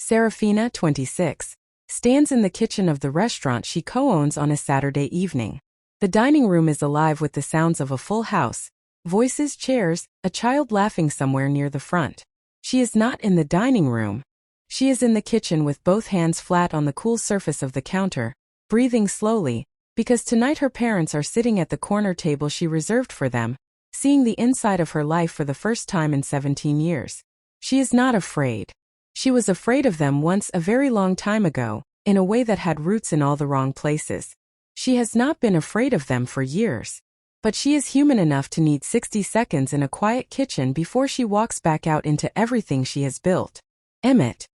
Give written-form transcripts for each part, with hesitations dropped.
Seraphina, 26, stands in the kitchen of the restaurant she co-owns on a Saturday evening. The dining room is alive with the sounds of a full house, voices, chairs, a child laughing somewhere near the front. She is not in the dining room. She is in the kitchen with both hands flat on the cool surface of the counter, breathing slowly, because tonight her parents are sitting at the corner table she reserved for them, seeing the inside of her life for the first time in 17 years. She is not afraid. She was afraid of them once, a very long time ago, in a way that had roots in all the wrong places. She has not been afraid of them for years. But she is human enough to need 60 seconds in a quiet kitchen before she walks back out into everything she has built. Emmett.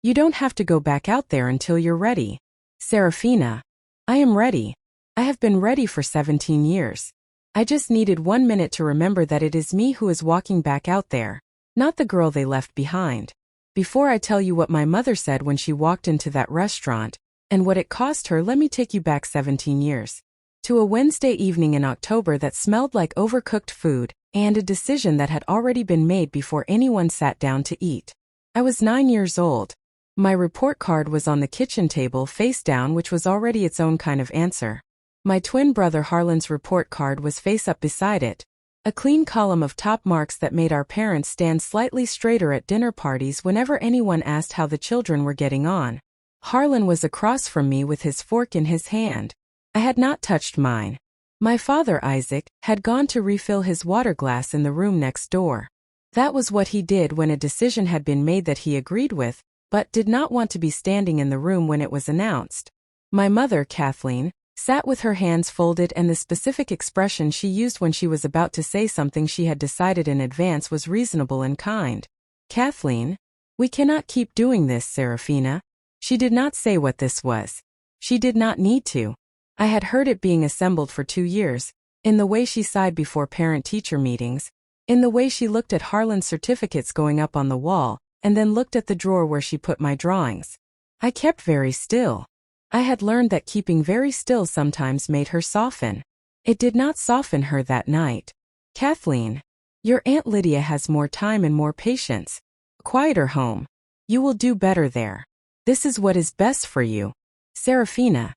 You don't have to go back out there until you're ready. Seraphina. I am ready. I have been ready for 17 years. I just needed 1 minute to remember that it is me who is walking back out there, not the girl they left behind. Before I tell you what my mother said when she walked into that restaurant, and what it cost her, let me take you back 17 years. To a Wednesday evening in October that smelled like overcooked food, and a decision that had already been made before anyone sat down to eat. I was 9 years old. My report card was on the kitchen table face down, which was already its own kind of answer. My twin brother Harlan's report card was face up beside it, a clean column of top marks that made our parents stand slightly straighter at dinner parties whenever anyone asked how the children were getting on. Harlan was across from me with his fork in his hand. I had not touched mine. My father, Isaac, had gone to refill his water glass in the room next door. That was what he did when a decision had been made that he agreed with, but did not want to be standing in the room when it was announced. My mother, Kathleen, sat with her hands folded, and the specific expression she used when she was about to say something she had decided in advance was reasonable and kind. Kathleen, we cannot keep doing this, Seraphina. She did not say what this was. She did not need to. I had heard it being assembled for 2 years, in the way she sighed before parent-teacher meetings, in the way she looked at Harlan's certificates going up on the wall, and then looked at the drawer where she put my drawings. I kept very still. I had learned that keeping very still sometimes made her soften. It did not soften her that night. Kathleen, your Aunt Lydia has more time and more patience. A quieter home. You will do better there. This is what is best for you. Seraphina.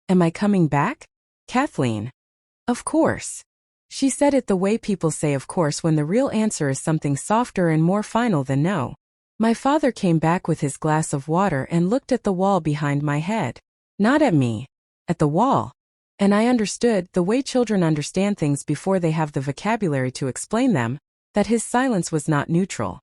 Am I coming back? Kathleen. Of course. She said it the way people say of course when the real answer is something softer and more final than no. My father came back with his glass of water and looked at the wall behind my head. Not at me. At the wall. And I understood, the way children understand things before they have the vocabulary to explain them, that his silence was not neutral.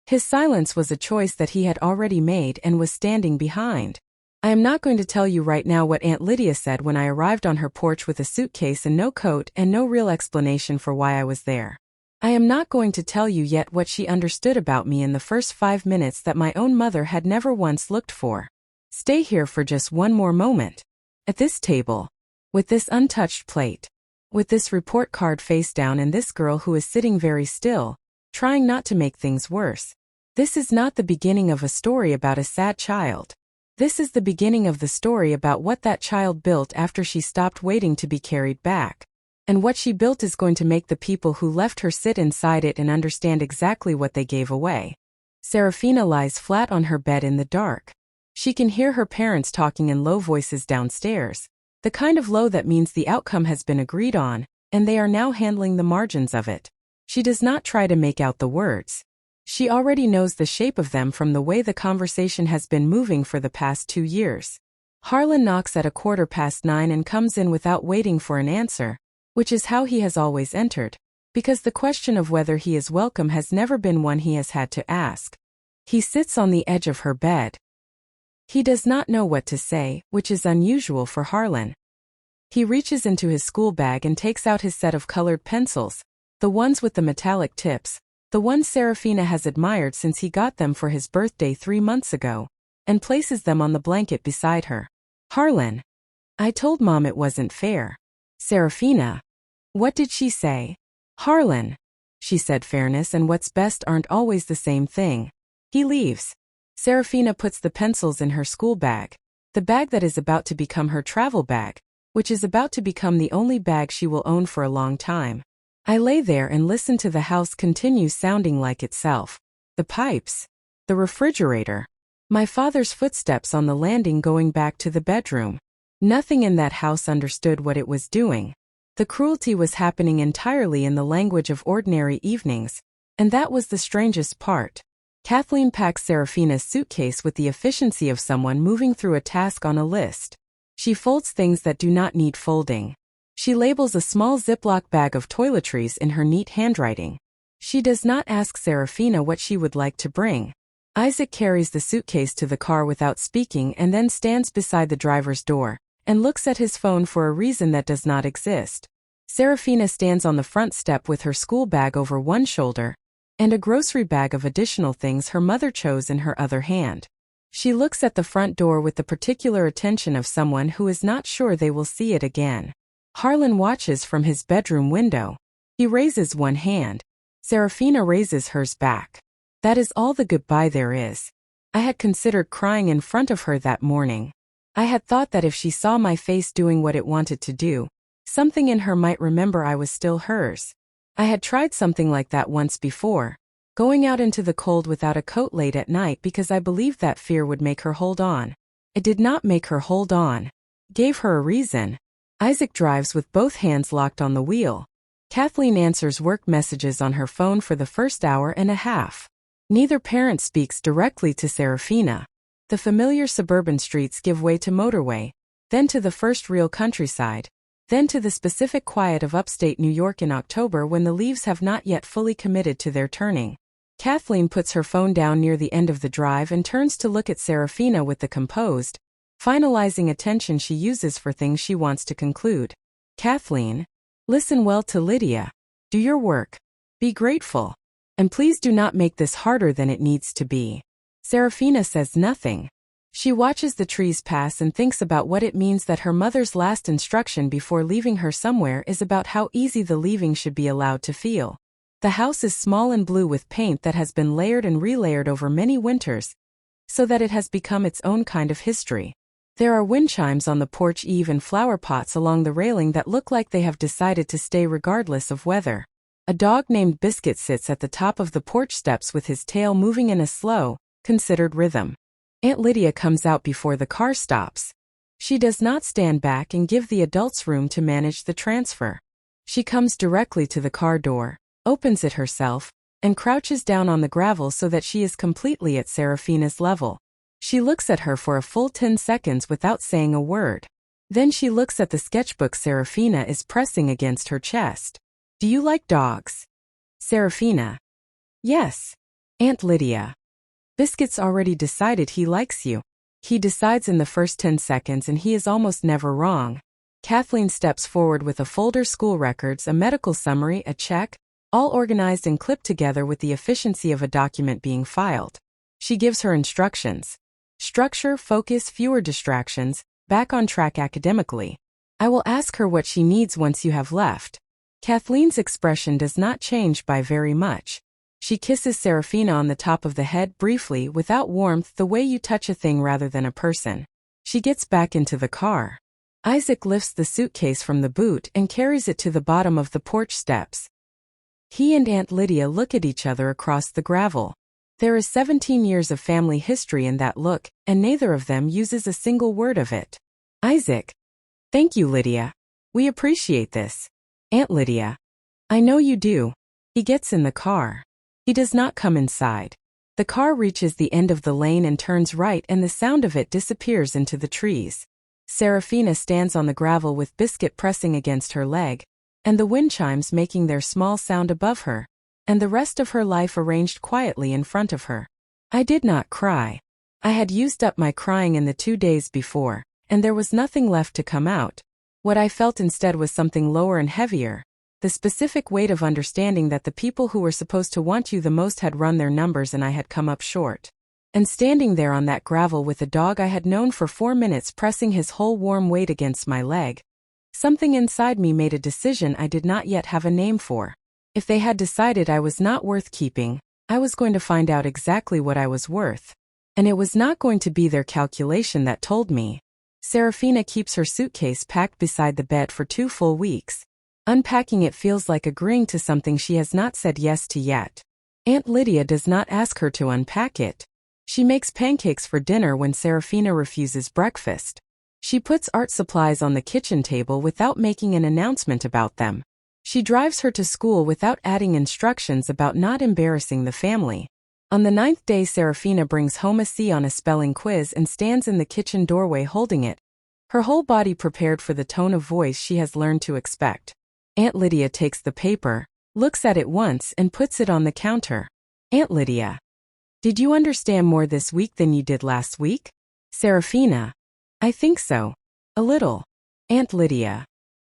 His silence was a choice that he had already made and was standing behind. I am not going to tell you right now what Aunt Lydia said when I arrived on her porch with a suitcase and no coat and no real explanation for why I was there. I am not going to tell you yet what she understood about me in the first 5 minutes that my own mother had never once looked for. Stay here for just one more moment. At this table. With this untouched plate. With this report card face down and this girl who is sitting very still, trying not to make things worse. This is not the beginning of a story about a sad child. This is the beginning of the story about what that child built after she stopped waiting to be carried back. And what she built is going to make the people who left her sit inside it and understand exactly what they gave away. Seraphina lies flat on her bed in the dark. She can hear her parents talking in low voices downstairs, the kind of low that means the outcome has been agreed on, and they are now handling the margins of it. She does not try to make out the words. She already knows the shape of them from the way the conversation has been moving for the past 2 years. Harlan knocks at 9:15 and comes in without waiting for an answer, which is how he has always entered, because the question of whether he is welcome has never been one he has had to ask. He sits on the edge of her bed. He does not know what to say, which is unusual for Harlan. He reaches into his school bag and takes out his set of colored pencils, the ones with the metallic tips, the ones Seraphina has admired since he got them for his birthday 3 months ago, and places them on the blanket beside her. Harlan. I told Mom it wasn't fair. Seraphina. What did she say? Harlan. She said fairness and what's best aren't always the same thing. He leaves. Seraphina puts the pencils in her school bag, the bag that is about to become her travel bag, which is about to become the only bag she will own for a long time. I lay there and listen to the house continue sounding like itself. The pipes. The refrigerator. My father's footsteps on the landing going back to the bedroom. Nothing in that house understood what it was doing. The cruelty was happening entirely in the language of ordinary evenings, and that was the strangest part. Kathleen packs Seraphina's suitcase with the efficiency of someone moving through a task on a list. She folds things that do not need folding. She labels a small Ziploc bag of toiletries in her neat handwriting. She does not ask Seraphina what she would like to bring. Isaac carries the suitcase to the car without speaking and then stands beside the driver's door and looks at his phone for a reason that does not exist. Seraphina stands on the front step with her school bag over one shoulder and a grocery bag of additional things her mother chose in her other hand. She looks at the front door with the particular attention of someone who is not sure they will see it again. Harlan watches from his bedroom window. He raises one hand. Seraphina raises hers back. That is all the goodbye there is. I had considered crying in front of her that morning. I had thought that if she saw my face doing what it wanted to do, something in her might remember I was still hers. I had tried something like that once before, going out into the cold without a coat late at night because I believed that fear would make her hold on. It did not make her hold on. Gave her a reason. Isaac drives with both hands locked on the wheel. Kathleen answers work messages on her phone for the first hour and a half. Neither parent speaks directly to Seraphina. The familiar suburban streets give way to motorway, then to the first real countryside, then to the specific quiet of upstate New York in October when the leaves have not yet fully committed to their turning. Kathleen puts her phone down near the end of the drive and turns to look at Seraphina with the composed, finalizing attention she uses for things she wants to conclude. Kathleen, listen well to Lydia. Do your work. Be grateful. And please do not make this harder than it needs to be. Seraphina says nothing. She watches the trees pass and thinks about what it means that her mother's last instruction before leaving her somewhere is about how easy the leaving should be allowed to feel. The house is small and blue with paint that has been layered and relayered over many winters, so that it has become its own kind of history. There are wind chimes on the porch eave and flower pots along the railing that look like they have decided to stay regardless of weather. A dog named Biscuit sits at the top of the porch steps with his tail moving in a slow, considered rhythm. Aunt Lydia comes out before the car stops. She does not stand back and give the adults room to manage the transfer. She comes directly to the car door, opens it herself, and crouches down on the gravel so that she is completely at Seraphina's level. She looks at her for a full 10 seconds without saying a word. Then she looks at the sketchbook Seraphina is pressing against her chest. Do you like dogs? Seraphina. Yes. Aunt Lydia. Biscuit's already decided he likes you. He decides in the first 10 seconds and he is almost never wrong. Kathleen steps forward with a folder, school records, a medical summary, a check, all organized and clipped together with the efficiency of a document being filed. She gives her instructions. Structure, focus, fewer distractions, back on track academically. I will ask her what she needs once you have left. Kathleen's expression does not change by very much. She kisses Seraphina on the top of the head briefly without warmth, the way you touch a thing rather than a person. She gets back into the car. Isaac lifts the suitcase from the boot and carries it to the bottom of the porch steps. He and Aunt Lydia look at each other across the gravel. There is 17 years of family history in that look, and neither of them uses a single word of it. Isaac. Thank you, Lydia. We appreciate this. Aunt Lydia. I know you do. He gets in the car. He does not come inside. The car reaches the end of the lane and turns right, and the sound of it disappears into the trees. Seraphina stands on the gravel with Biscuit pressing against her leg, and the wind chimes making their small sound above her, and the rest of her life arranged quietly in front of her. I did not cry. I had used up my crying in the 2 days before, and there was nothing left to come out. What I felt instead was something lower and heavier. The specific weight of understanding that the people who were supposed to want you the most had run their numbers and I had come up short. And standing there on that gravel with a dog I had known for 4 minutes pressing his whole warm weight against my leg, something inside me made a decision I did not yet have a name for. If they had decided I was not worth keeping, I was going to find out exactly what I was worth. And it was not going to be their calculation that told me. Seraphina keeps her suitcase packed beside the bed for 2 full weeks. Unpacking it feels like agreeing to something she has not said yes to yet. Aunt Lydia does not ask her to unpack it. She makes pancakes for dinner when Seraphina refuses breakfast. She puts art supplies on the kitchen table without making an announcement about them. She drives her to school without adding instructions about not embarrassing the family. On the 9th day, Seraphina brings home a C on a spelling quiz and stands in the kitchen doorway holding it, her whole body prepared for the tone of voice she has learned to expect. Aunt Lydia takes the paper, looks at it once and puts it on the counter. Aunt Lydia, did you understand more this week than you did last week? Seraphina, I think so. A little. Aunt Lydia,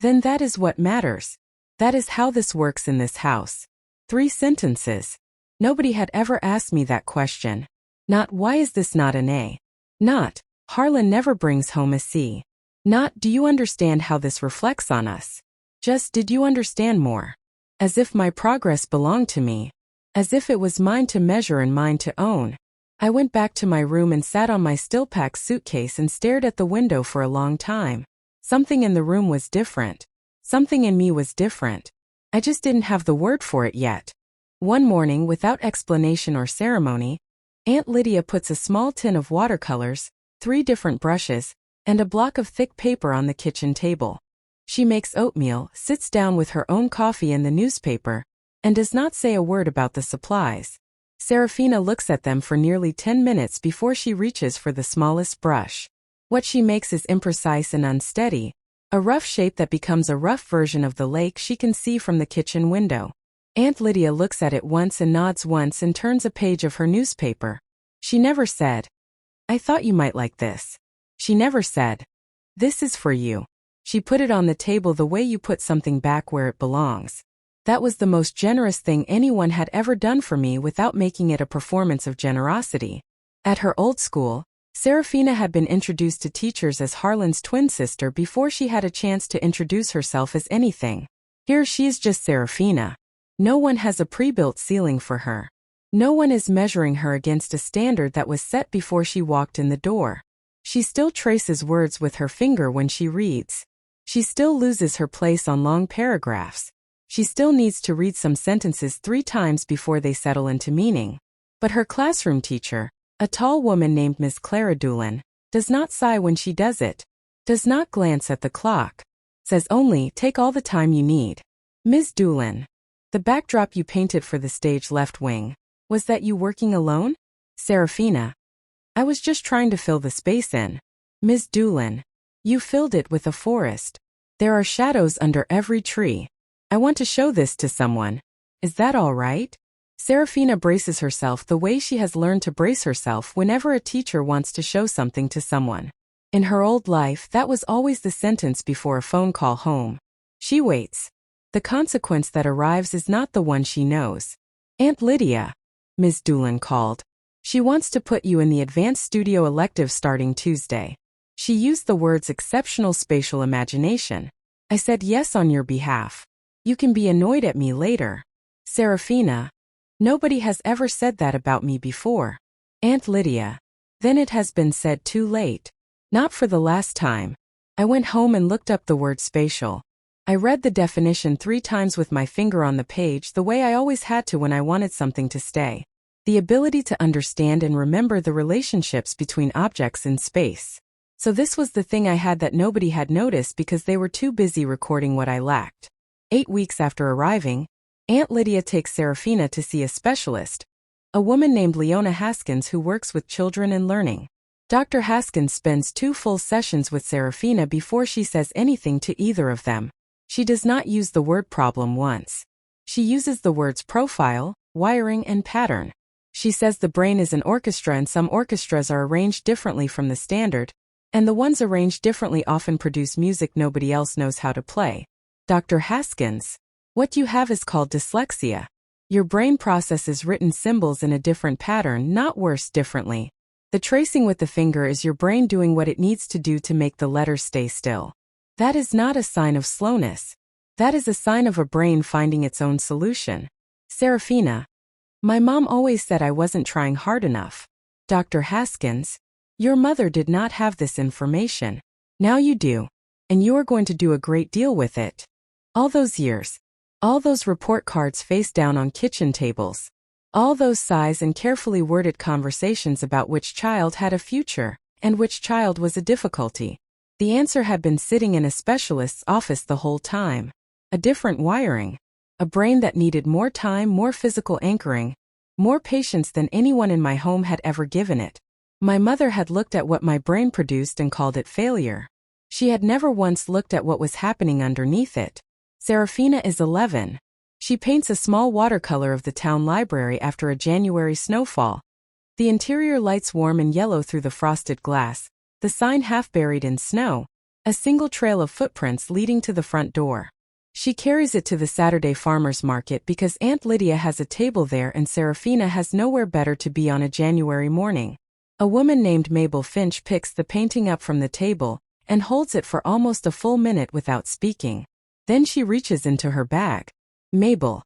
then that is what matters. That is how this works in this house. 3 sentences. Nobody had ever asked me that question. Not, why is this not an A? Not, Harlan never brings home a C. Not, do you understand how this reflects on us? Just, did you understand more? As if my progress belonged to me. As if it was mine to measure and mine to own. I went back to my room and sat on my still-packed suitcase and stared at the window for a long time. Something in the room was different. Something in me was different. I just didn't have the word for it yet. One morning, without explanation or ceremony, Aunt Lydia puts a small tin of watercolors, 3 different brushes, and a block of thick paper on the kitchen table. She makes oatmeal, sits down with her own coffee and the newspaper, and does not say a word about the supplies. Seraphina looks at them for nearly 10 minutes before she reaches for the smallest brush. What she makes is imprecise and unsteady, a rough shape that becomes a rough version of the lake she can see from the kitchen window. Aunt Lydia looks at it once and nods once and turns a page of her newspaper. She never said, I thought you might like this. She never said, this is for you. She put it on the table the way you put something back where it belongs. That was the most generous thing anyone had ever done for me without making it a performance of generosity. At her old school, Seraphina had been introduced to teachers as Harlan's twin sister before she had a chance to introduce herself as anything. Here she's just Seraphina. No one has a pre-built ceiling for her. No one is measuring her against a standard that was set before she walked in the door. She still traces words with her finger when she reads. She still loses her place on long paragraphs. She still needs to read some sentences 3 times before they settle into meaning. But her classroom teacher, a tall woman named Miss Clara Doolin, does not sigh when she does it, does not glance at the clock, says only, take all the time you need. Ms. Doolin, the backdrop you painted for the stage left wing, was that you working alone? Seraphina, I was just trying to fill the space in. Ms. Doolin, you filled it with a forest. There are shadows under every tree. I want to show this to someone. Is that all right? Seraphina braces herself the way she has learned to brace herself whenever a teacher wants to show something to someone. In her old life, that was always the sentence before a phone call home. She waits. The consequence that arrives is not the one she knows. Aunt Lydia, Ms. Doolin called. She wants to put you in the advanced studio elective starting Tuesday. She used the words exceptional spatial imagination. I said yes on your behalf. You can be annoyed at me later. Seraphina, nobody has ever said that about me before. Aunt Lydia, then it has been said too late. Not for the last time. I went home and looked up the word spatial. I read the definition 3 times with my finger on the page the way I always had to when I wanted something to stay. The ability to understand and remember the relationships between objects in space. So this was the thing I had that nobody had noticed because they were too busy recording what I lacked. 8 weeks after arriving, Aunt Lydia takes Seraphina to see a specialist, a woman named Leona Haskins who works with children and learning. Dr. Haskins spends 2 full sessions with Seraphina before she says anything to either of them. She does not use the word problem once. She uses the words profile, wiring, and pattern. She says the brain is an orchestra and some orchestras are arranged differently from the standard, and the ones arranged differently often produce music nobody else knows how to play. Dr. Haskins, what you have is called dyslexia. Your brain processes written symbols in a different pattern, not worse, differently. The tracing with the finger is your brain doing what it needs to do to make the letters stay still. That is not a sign of slowness. That is a sign of a brain finding its own solution. Seraphina, my mom always said I wasn't trying hard enough. Dr. Haskins, your mother did not have this information. Now you do. And you are going to do a great deal with it. All those years. All those report cards face down on kitchen tables. All those sighs and carefully worded conversations about which child had a future, and which child was a difficulty. The answer had been sitting in a specialist's office the whole time. A different wiring. A brain that needed more time, more physical anchoring, more patience than anyone in my home had ever given it. My mother had looked at what my brain produced and called it failure. She had never once looked at what was happening underneath it. Seraphina is 11. She paints a small watercolor of the town library after a January snowfall. The interior lights warm and yellow through the frosted glass, the sign half buried in snow, a single trail of footprints leading to the front door. She carries it to the Saturday farmer's market because Aunt Lydia has a table there and Seraphina has nowhere better to be on a January morning. A woman named Mabel Finch picks the painting up from the table and holds it for almost a full minute without speaking. Then she reaches into her bag. Mabel.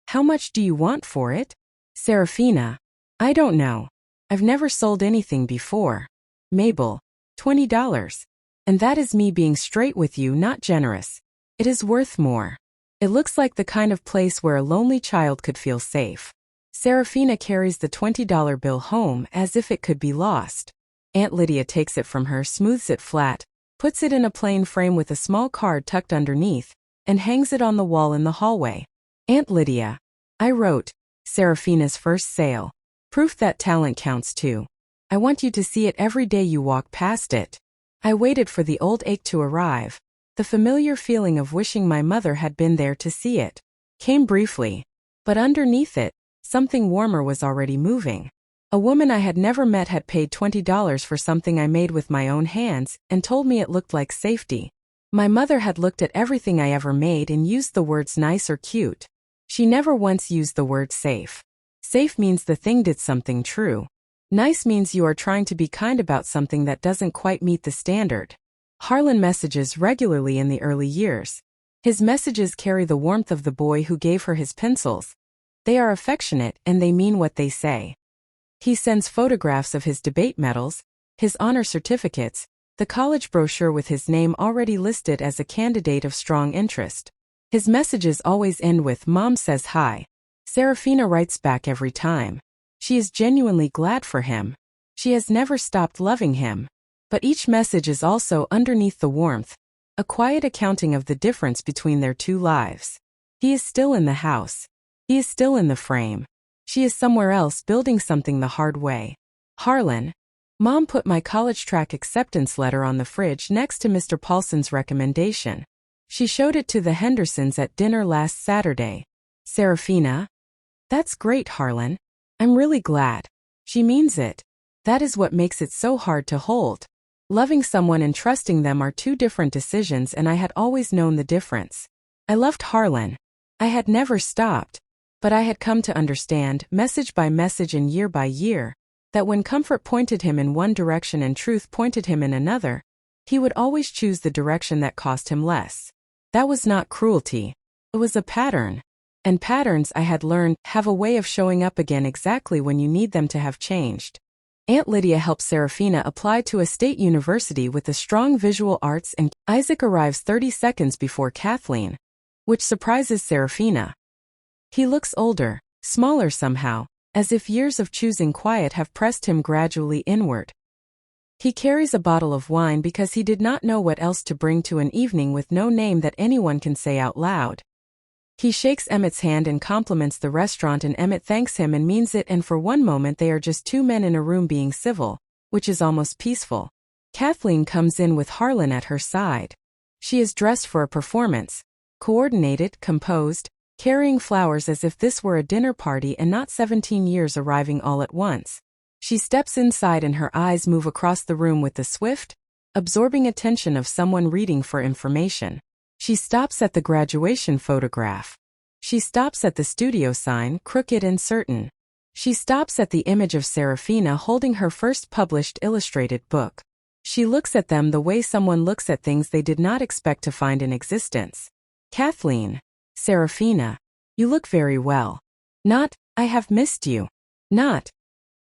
How much do you want for it? Seraphina. I don't know. I've never sold anything before. Mabel. $20. And that is me being straight with you, not generous. It is worth more. It looks like the kind of place where a lonely child could feel safe. Seraphina carries the $20 bill home as if it could be lost. Aunt Lydia takes it from her, smooths it flat, puts it in a plain frame with a small card tucked underneath, and hangs it on the wall in the hallway. Aunt Lydia. I wrote, Seraphina's first sale. Proof that talent counts too. I want you to see it every day you walk past it. I waited for the old ache to arrive. The familiar feeling of wishing my mother had been there to see it came briefly. But underneath it, something warmer was already moving. A woman I had never met had paid $20 for something I made with my own hands and told me it looked like safety. My mother had looked at everything I ever made and used the words nice or cute. She never once used the word safe. Safe means the thing did something true. Nice means you are trying to be kind about something that doesn't quite meet the standard. Harlan messages regularly in the early years. His messages carry the warmth of the boy who gave her his pencils. They are affectionate and they mean what they say. He sends photographs of his debate medals, his honor certificates, the college brochure with his name already listed as a candidate of strong interest. His messages always end with "Mom says hi." Seraphina writes back every time. She is genuinely glad for him. She has never stopped loving him. But each message is also underneath the warmth, a quiet accounting of the difference between their two lives. He is still in the house. He is still in the frame. She is somewhere else building something the hard way. Harlan. Mom put my college track acceptance letter on the fridge next to Mr. Paulson's recommendation. She showed it to the Hendersons at dinner last Saturday. Seraphina. That's great, Harlan. I'm really glad. She means it. That is what makes it so hard to hold. Loving someone and trusting them are two different decisions, and I had always known the difference. I loved Harlan. I had never stopped. But I had come to understand, message by message and year by year, that when comfort pointed him in one direction and truth pointed him in another, he would always choose the direction that cost him less. That was not cruelty. It was a pattern. And patterns, I had learned, have a way of showing up again exactly when you need them to have changed. Aunt Lydia helps Seraphina apply to a state university with a strong visual arts, and Isaac arrives 30 seconds before Kathleen, which surprises Seraphina. He looks older, smaller somehow, as if years of choosing quiet have pressed him gradually inward. He carries a bottle of wine because he did not know what else to bring to an evening with no name that anyone can say out loud. He shakes Emmett's hand and compliments the restaurant, and Emmett thanks him and means it, and for one moment they are just two men in a room being civil, which is almost peaceful. Kathleen comes in with Harlan at her side. She is dressed for a performance, coordinated, composed, carrying flowers as if this were a dinner party and not 17 years arriving all at once. She steps inside and her eyes move across the room with the swift, absorbing attention of someone reading for information. She stops at the graduation photograph. She stops at the studio sign, crooked and certain. She stops at the image of Seraphina holding her first published illustrated book. She looks at them the way someone looks at things they did not expect to find in existence. Kathleen. Seraphina. You look very well. Not, I have missed you. Not,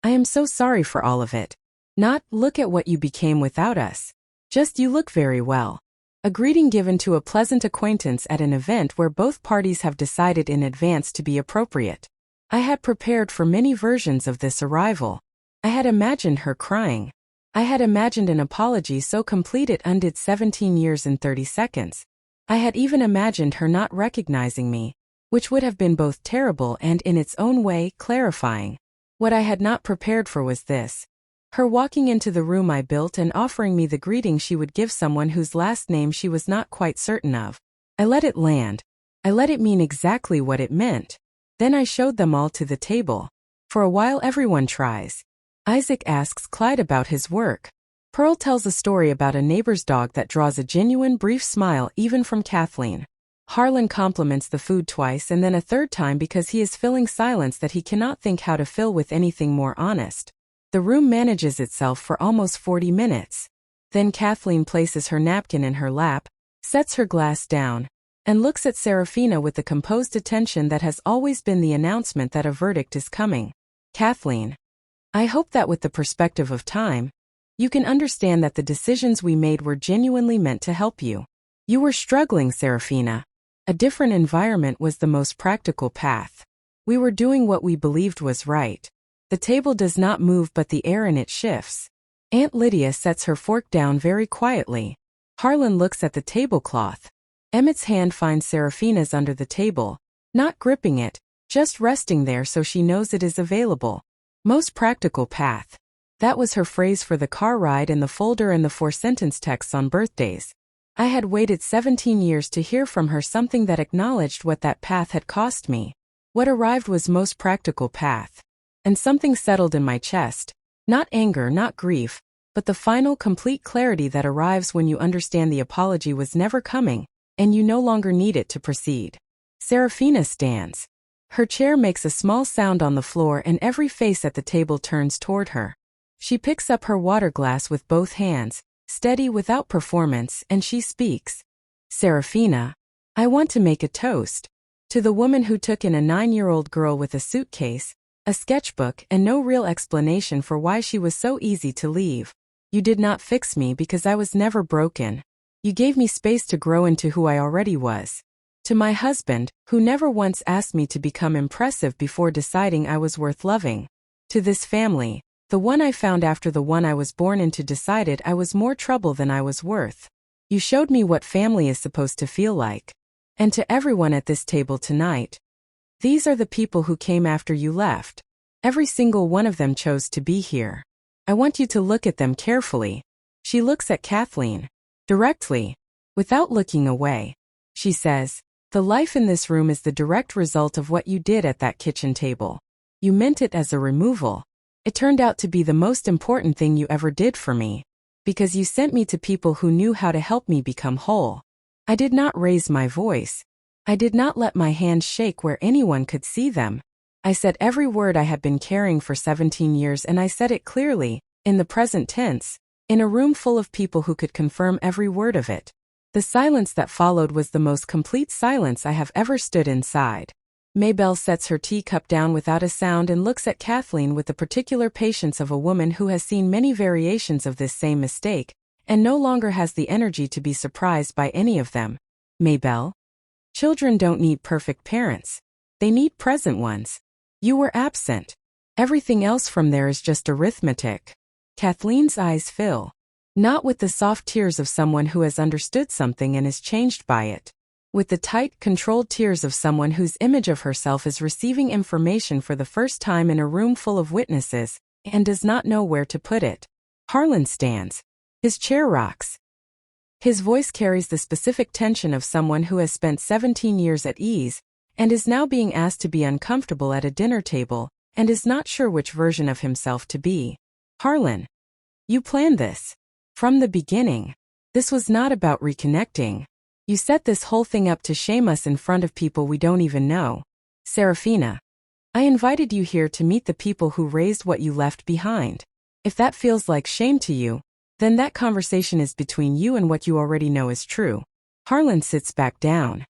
I am so sorry for all of it. Not, look at what you became without us. Just, you look very well. A greeting given to a pleasant acquaintance at an event where both parties have decided in advance to be appropriate. I had prepared for many versions of this arrival. I had imagined her crying. I had imagined an apology so complete it undid 17 years and 30 seconds. I had even imagined her not recognizing me, which would have been both terrible and in its own way clarifying. What I had not prepared for was this. Her walking into the room I built and offering me the greeting she would give someone whose last name she was not quite certain of. I let it land. I let it mean exactly what it meant. Then I showed them all to the table. For a while everyone tries. Isaac asks Clyde about his work. Pearl tells a story about a neighbor's dog that draws a genuine brief smile even from Kathleen. Harlan compliments the food twice and then a third time because he is filling silence that he cannot think how to fill with anything more honest. The room manages itself for almost 40 minutes. Then Kathleen places her napkin in her lap, sets her glass down, and looks at Seraphina with the composed attention that has always been the announcement that a verdict is coming. Kathleen, I hope that with the perspective of time, you can understand that the decisions we made were genuinely meant to help you. You were struggling, Seraphina. A different environment was the most practical path. We were doing what we believed was right. The table does not move but the air in it shifts. Aunt Lydia sets her fork down very quietly. Harlan looks at the tablecloth. Emmett's hand finds Seraphina's under the table, not gripping it, just resting there so she knows it is available. Most practical path. That was her phrase for the car ride and the folder and the 4-sentence texts on birthdays. I had waited 17 years to hear from her something that acknowledged what that path had cost me. What arrived was most practical path. And something settled in my chest. Not anger, not grief, but the final complete clarity that arrives when you understand the apology was never coming, and you no longer need it to proceed. Seraphina stands. Her chair makes a small sound on the floor and every face at the table turns toward her. She picks up her water glass with both hands, steady without performance, and she speaks. Seraphina, I want to make a toast. To the woman who took in a 9-year-old girl with a suitcase, a sketchbook, and no real explanation for why she was so easy to leave. You did not fix me because I was never broken. You gave me space to grow into who I already was. To my husband, who never once asked me to become impressive before deciding I was worth loving. To this family, the one I found after the one I was born into decided I was more trouble than I was worth. You showed me what family is supposed to feel like. And to everyone at this table tonight, these are the people who came after you left. Every single one of them chose to be here. I want you to look at them carefully. She looks at Kathleen. Directly. Without looking away. She says, the life in this room is the direct result of what you did at that kitchen table. You meant it as a removal. It turned out to be the most important thing you ever did for me. Because you sent me to people who knew how to help me become whole. I did not raise my voice. I did not let my hands shake where anyone could see them. I said every word I had been carrying for 17 years and I said it clearly, in the present tense, in a room full of people who could confirm every word of it. The silence that followed was the most complete silence I have ever stood inside. Maybelle sets her teacup down without a sound and looks at Kathleen with the particular patience of a woman who has seen many variations of this same mistake, and no longer has the energy to be surprised by any of them. Maybelle? Children don't need perfect parents. They need present ones. You were absent. Everything else from there is just arithmetic. Kathleen's eyes fill. Not with the soft tears of someone who has understood something and is changed by it. With the tight, controlled tears of someone whose image of herself is receiving information for the first time in a room full of witnesses, and does not know where to put it. Harlan stands. His chair rocks. His voice carries the specific tension of someone who has spent 17 years at ease, and is now being asked to be uncomfortable at a dinner table, and is not sure which version of himself to be. Harlan. You planned this. From the beginning. This was not about reconnecting. You set this whole thing up to shame us in front of people we don't even know. Seraphina. I invited you here to meet the people who raised what you left behind. If that feels like shame to you, then that conversation is between you and what you already know is true. Harlan sits back down.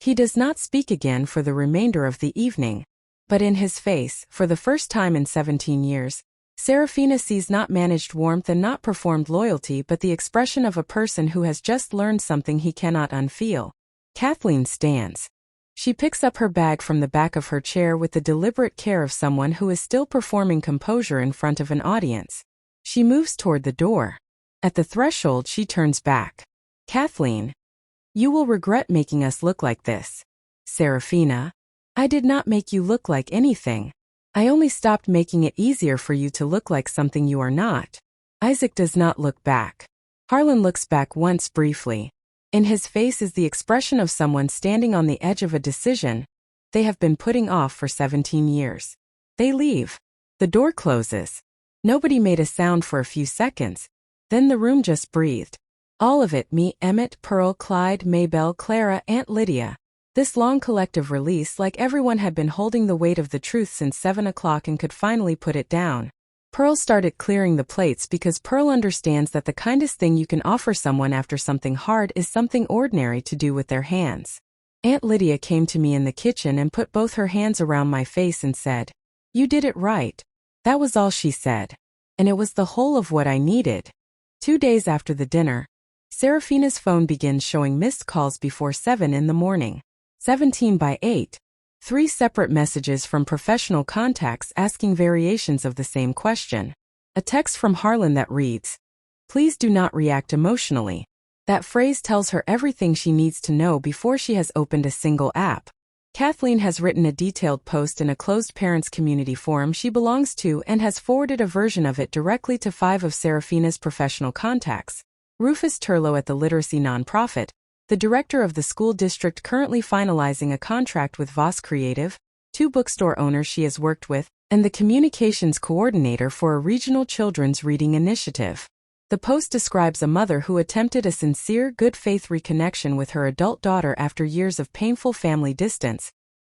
He does not speak again for the remainder of the evening, but in his face, for the first time in 17 years, Seraphina sees not managed warmth and not performed loyalty but the expression of a person who has just learned something he cannot unfeel. Kathleen stands. She picks up her bag from the back of her chair with the deliberate care of someone who is still performing composure in front of an audience. She moves toward the door. At the threshold, she turns back. Kathleen, you will regret making us look like this. Seraphina, I did not make you look like anything. I only stopped making it easier for you to look like something you are not. Isaac does not look back. Harlan looks back once briefly. In his face is the expression of someone standing on the edge of a decision they have been putting off for 17 years. They leave. The door closes. Nobody made a sound for a few seconds. Then the room just breathed. All of it, me, Emmett, Pearl, Clyde, Maybelle, Clara, Aunt Lydia. This long collective release, like everyone had been holding the weight of the truth since 7 o'clock and could finally put it down. Pearl started clearing the plates because Pearl understands that the kindest thing you can offer someone after something hard is something ordinary to do with their hands. Aunt Lydia came to me in the kitchen and put both her hands around my face and said, "You did it right." That was all she said. And it was the whole of what I needed. 2 days after the dinner, Seraphina's phone begins showing missed calls before 7 in the morning. 17 by 8. 3 separate messages from professional contacts asking variations of the same question. A text from Harlan that reads, "Please do not react emotionally." That phrase tells her everything she needs to know before she has opened a single app. Kathleen has written a detailed post in a closed parents community forum she belongs to and has forwarded a version of it directly to 5 of Seraphina's professional contacts. Rufus Turlow at the literacy nonprofit, the director of the school district currently finalizing a contract with Voss Creative, 2 bookstore owners she has worked with, and the communications coordinator for a regional children's reading initiative. The post describes a mother who attempted a sincere, good-faith reconnection with her adult daughter after years of painful family distance,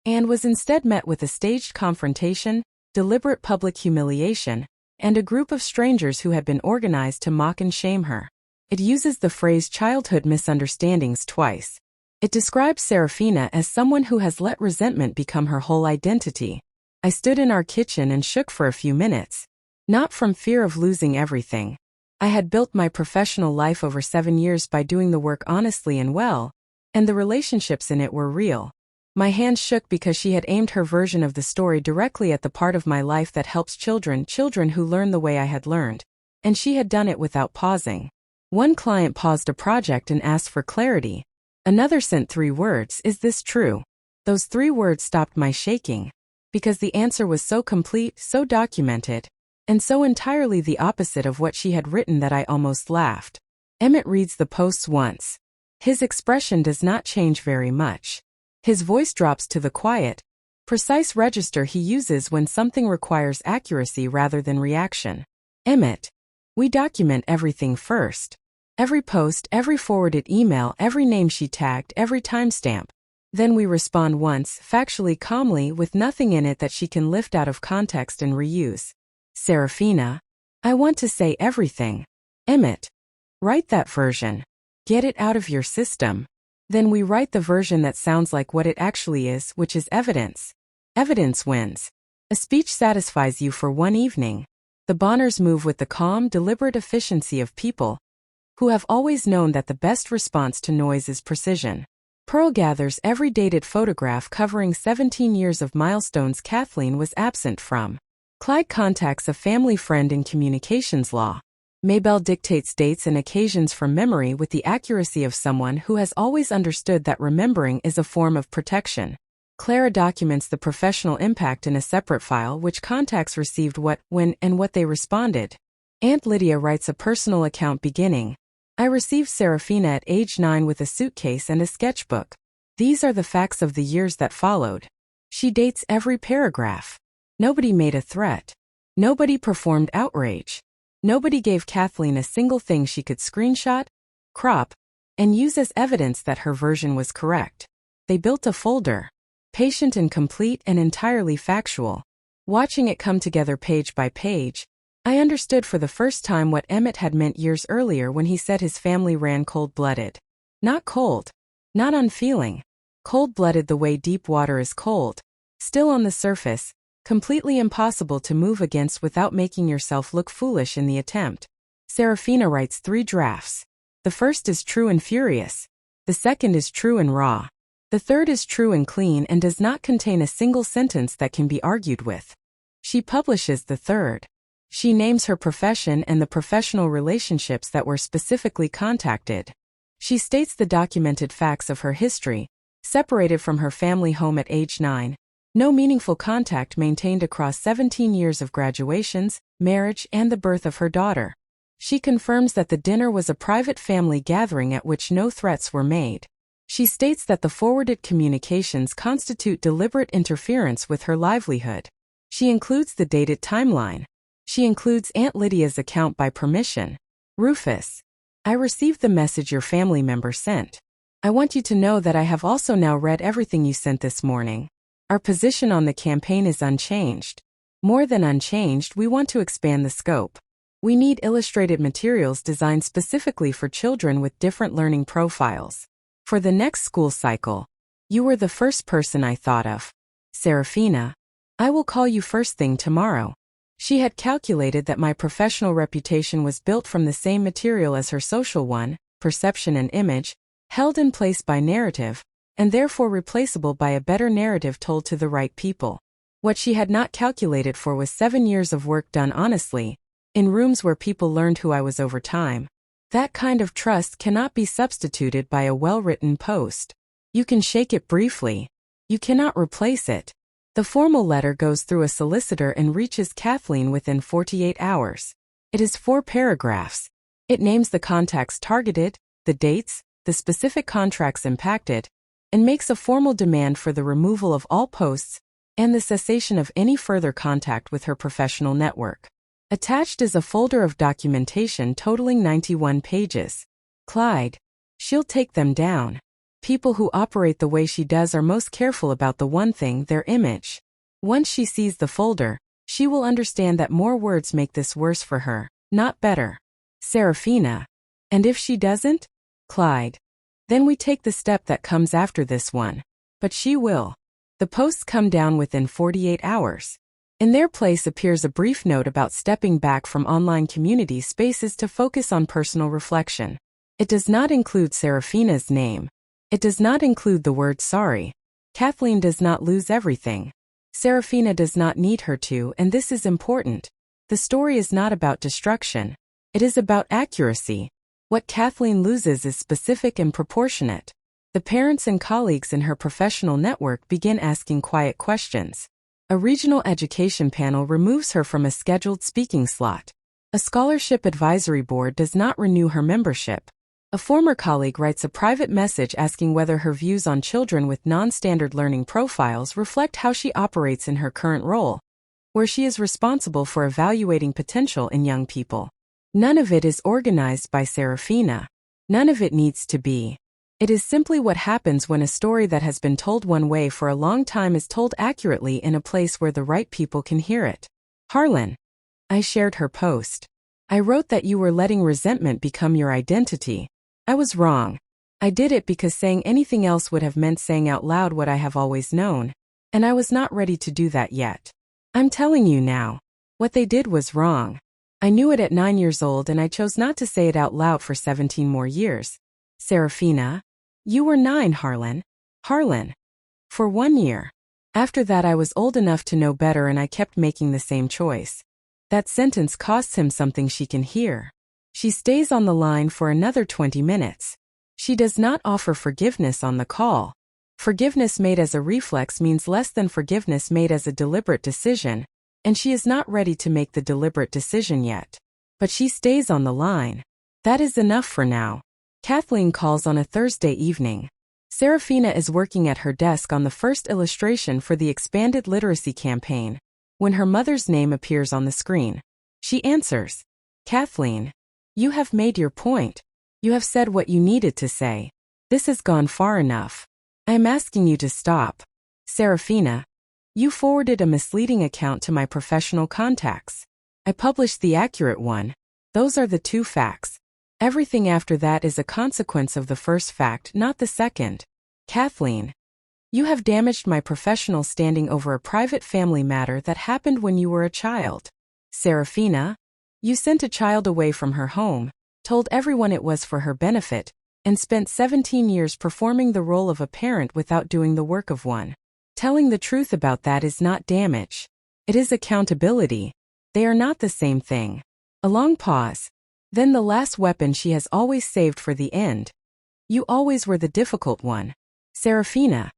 and was instead met with a staged confrontation, deliberate public humiliation, and a group of strangers who had been organized to mock and shame her. It uses the phrase childhood misunderstandings twice. It describes Seraphina as someone who has let resentment become her whole identity. I stood in our kitchen and shook for a few minutes. Not from fear of losing everything. I had built my professional life over 7 years by doing the work honestly and well, and the relationships in it were real. My hands shook because she had aimed her version of the story directly at the part of my life that helps children who learn the way I had learned. And she had done it without pausing. One client paused a project and asked for clarity. Another sent 3 words, "Is this true?" Those 3 words stopped my shaking, because the answer was so complete, so documented, and so entirely the opposite of what she had written that I almost laughed. Emmett reads the posts once. His expression does not change very much. His voice drops to the quiet, precise register he uses when something requires accuracy rather than reaction. Emmett, we document everything first. Every post, every forwarded email, every name she tagged, every timestamp. Then we respond once, factually, calmly, with nothing in it that she can lift out of context and reuse. Seraphina, I want to say everything. Emmett, write that version. Get it out of your system. Then we write the version that sounds like what it actually is, which is evidence. Evidence wins. A speech satisfies you for one evening. The Bonners move with the calm, deliberate efficiency of people who have always known that the best response to noise is precision. Pearl gathers every dated photograph covering 17 years of milestones Kathleen was absent from. Clyde contacts a family friend in communications law. Maybelle dictates dates and occasions from memory with the accuracy of someone who has always understood that remembering is a form of protection. Clara documents the professional impact in a separate file which contacts received what, when, and what they responded. Aunt Lydia writes a personal account beginning, I received Seraphina at age 9 with a suitcase and a sketchbook. These are the facts of the years that followed. She dates every paragraph. Nobody made a threat. Nobody performed outrage. Nobody gave Kathleen a single thing she could screenshot, crop, and use as evidence that her version was correct. They built a folder. Patient and complete and entirely factual. Watching it come together page by page, I understood for the first time what Emmett had meant years earlier when he said his family ran cold-blooded. Not cold. Not unfeeling. Cold-blooded the way deep water is cold. Still on the surface, completely impossible to move against without making yourself look foolish in the attempt. Seraphina writes 3 drafts. The first is true and furious. The second is true and raw. The third is true and clean and does not contain a single sentence that can be argued with. She publishes the third. She names her profession and the professional relationships that were specifically contacted. She states the documented facts of her history, separated from her family home at age 9, no meaningful contact maintained across 17 years of graduations, marriage, and the birth of her daughter. She confirms that the dinner was a private family gathering at which no threats were made. She states that the forwarded communications constitute deliberate interference with her livelihood. She includes the dated timeline. She includes Aunt Lydia's account by permission. Rufus, I received the message your family member sent. I want you to know that I have also now read everything you sent this morning. Our position on the campaign is unchanged. More than unchanged, we want to expand the scope. We need illustrated materials designed specifically for children with different learning profiles. For the next school cycle, you were the first person I thought of. Seraphina, I will call you first thing tomorrow. She had calculated that my professional reputation was built from the same material as her social one, perception and image, held in place by narrative, and therefore replaceable by a better narrative told to the right people. What she had not calculated for was 7 years of work done honestly, in rooms where people learned who I was over time. That kind of trust cannot be substituted by a well-written post. You can shake it briefly. You cannot replace it. The formal letter goes through a solicitor and reaches Kathleen within 48 hours. It is 4 paragraphs. It names the contacts targeted, the dates, the specific contracts impacted, and makes a formal demand for the removal of all posts and the cessation of any further contact with her professional network. Attached is a folder of documentation totaling 91 pages. Clyde, she'll take them down. People who operate the way she does are most careful about the one thing, their image. Once she sees the folder, she will understand that more words make this worse for her, not better. Seraphina. And if she doesn't? Clyde. Then we take the step that comes after this one. But she will. The posts come down within 48 hours. In their place appears a brief note about stepping back from online community spaces to focus on personal reflection. It does not include Seraphina's name. It does not include the word sorry. Kathleen does not lose everything. Seraphina does not need her to, and this is important. The story is not about destruction. It is about accuracy. What Kathleen loses is specific and proportionate. The parents and colleagues in her professional network begin asking quiet questions. A regional education panel removes her from a scheduled speaking slot. A scholarship advisory board does not renew her membership. A former colleague writes a private message asking whether her views on children with non-standard learning profiles reflect how she operates in her current role, where she is responsible for evaluating potential in young people. None of it is organized by Seraphina. None of it needs to be. It is simply what happens when a story that has been told one way for a long time is told accurately in a place where the right people can hear it. Harlan. I shared her post. I wrote that you were letting resentment become your identity. I was wrong. I did it because saying anything else would have meant saying out loud what I have always known, and I was not ready to do that yet. I'm telling you now. What they did was wrong. I knew it at 9 years old and I chose not to say it out loud for 17 more years. Seraphina. You were 9, Harlan. Harlan. For 1 year. After that I was old enough to know better and I kept making the same choice. That sentence costs him something she can hear. She stays on the line for another 20 minutes. She does not offer forgiveness on the call. Forgiveness made as a reflex means less than forgiveness made as a deliberate decision, and she is not ready to make the deliberate decision yet. But she stays on the line. That is enough for now. Kathleen calls on a Thursday evening. Seraphina is working at her desk on the first illustration for the expanded literacy campaign, when her mother's name appears on the screen. She answers. Kathleen. You have made your point. You have said what you needed to say. This has gone far enough. I am asking you to stop. Seraphina. You forwarded a misleading account to my professional contacts. I published the accurate one. Those are the 2 facts. Everything after that is a consequence of the first fact, not the second. Kathleen. You have damaged my professional standing over a private family matter that happened when you were a child. Seraphina. You sent a child away from her home, told everyone it was for her benefit, and spent 17 years performing the role of a parent without doing the work of one. Telling the truth about that is not damage. It is accountability. They are not the same thing. A long pause. Then the last weapon she has always saved for the end. You always were the difficult one. Seraphina.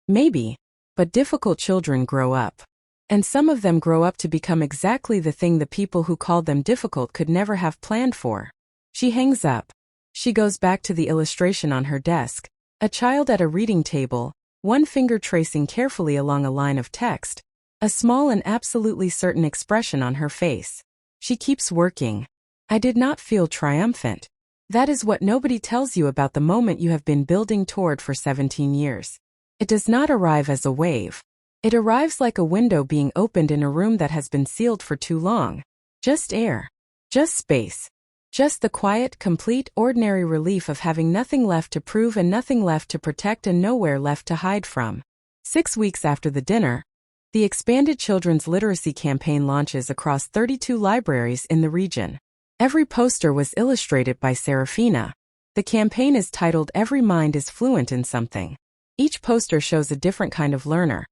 Maybe. But difficult children grow up. And some of them grow up to become exactly the thing the people who called them difficult could never have planned for. She hangs up. She goes back to the illustration on her desk. A child at a reading table, one finger tracing carefully along a line of text. A small and absolutely certain expression on her face. She keeps working. I did not feel triumphant. That is what nobody tells you about the moment you have been building toward for 17 years. It does not arrive as a wave. It arrives like a window being opened in a room that has been sealed for too long. Just air. Just space. Just the quiet, complete, ordinary relief of having nothing left to prove and nothing left to protect and nowhere left to hide from. 6 weeks after the dinner, the expanded children's literacy campaign launches across 32 libraries in the region. Every poster was illustrated by Seraphina. The campaign is titled "Every Mind is Fluent in Something." Each poster shows a different kind of learner.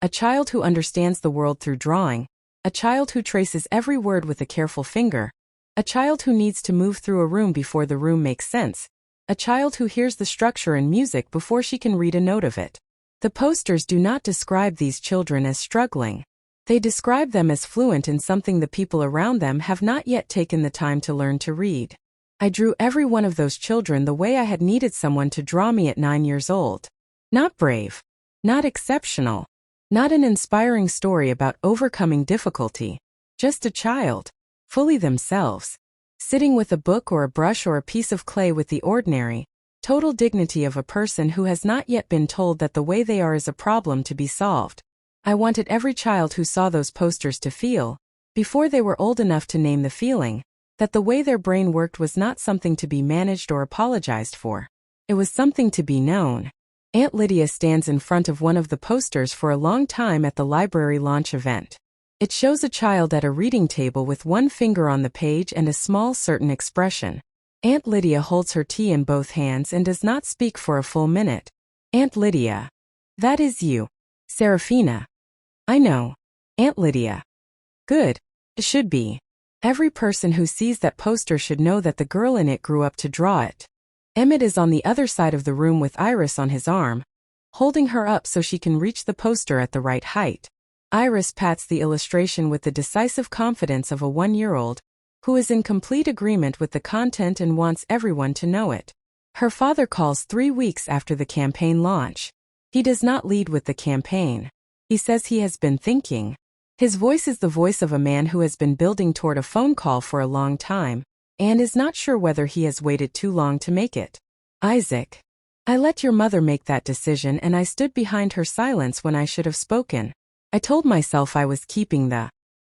A child who understands the world through drawing, a child who traces every word with a careful finger, a child who needs to move through a room before the room makes sense, a child who hears the structure in music before she can read a note of it. The posters do not describe these children as struggling. They describe them as fluent in something the people around them have not yet taken the time to learn to read. I drew every one of those children the way I had needed someone to draw me at 9 years old. Not brave. Not exceptional. Not an inspiring story about overcoming difficulty. Just a child. Fully themselves. Sitting with a book or a brush or a piece of clay with the ordinary, total dignity of a person who has not yet been told that the way they are is a problem to be solved. I wanted every child who saw those posters to feel, before they were old enough to name the feeling, that the way their brain worked was not something to be managed or apologized for. It was something to be known. Aunt Lydia stands in front of one of the posters for a long time at the library launch event. It shows a child at a reading table with one finger on the page and a small certain expression. Aunt Lydia holds her tea in both hands and does not speak for a full minute. Aunt Lydia. That is you. Seraphina. I know. Aunt Lydia. Good. It should be. Every person who sees that poster should know that the girl in it grew up to draw it. Emmett is on the other side of the room with Iris on his arm, holding her up so she can reach the poster at the right height. Iris pats the illustration with the decisive confidence of a 1-year-old, who is in complete agreement with the content and wants everyone to know it. Her father calls 3 weeks after the campaign launch. He does not lead with the campaign. He says he has been thinking. His voice is the voice of a man who has been building toward a phone call for a long time, and is not sure whether he has waited too long to make it. Isaac. I let your mother make that decision and I stood behind her silence when I should have spoken. I told myself I was keeping the